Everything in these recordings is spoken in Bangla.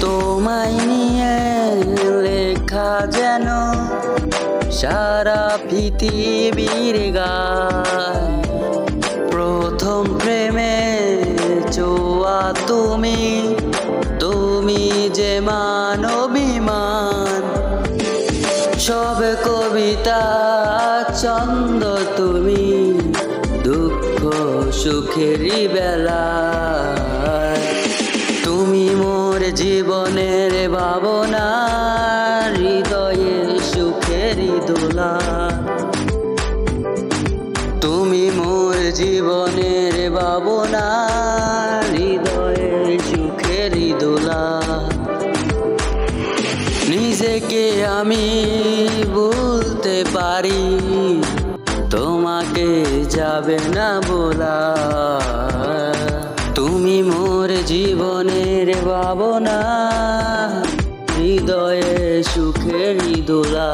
তোমায় নিয়ে লেখা যেন সারা পৃথিবীর গান। প্রথম প্রেমে ছোঁয়া তুমি, তুমি যে মানবিমান। সব কবিতা ছন্দ তুমি, দুঃখ সুখেরই বেলা। তুমি মোর জীবনের ভাবনা, হৃদয়ে সুখেরই দোলা। তুমি মোর জীবনের ভাবনা, হৃদয়ে সুখেরই দোলা। নিজেকে আমি ভুলতে পারি, তোমাকে যাবে না বলা। তুমি মোর জীবনের ভাবনা, হৃদয়ে সুখেরই দোলা।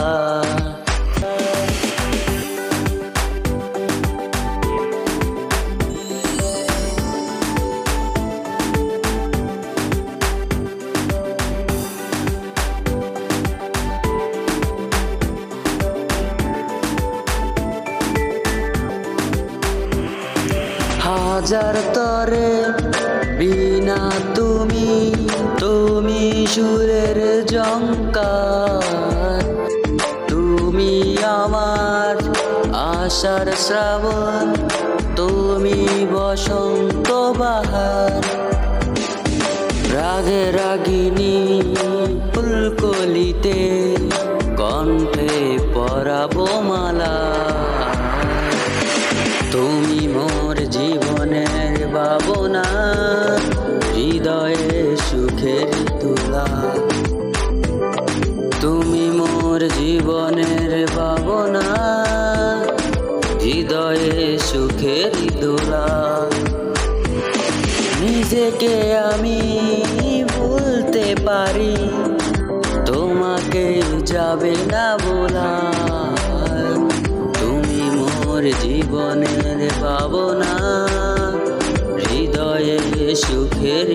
হাজার তরে বিনা তুমি, তুমি সুরের ঝংকার। তুমি আমার আশার শ্রাবণ, তুমি বসন্ত বাহার। রাগে রাগিনী ফুলকলিতে, কণ্ঠে পরাবো মালা। তুমি মোর জীবনের ভাবনা, হৃদয়ে সুখের দোলা। তুমি মোর জীবনের ভাবনা, হৃদয়ে সুখের দোলা। নিজেকে আমি ভুলতে পারি, তোমাকে যাবে না বলা। তুমি মোর জীবনের ভাবনা, হৃদয়ে সুখের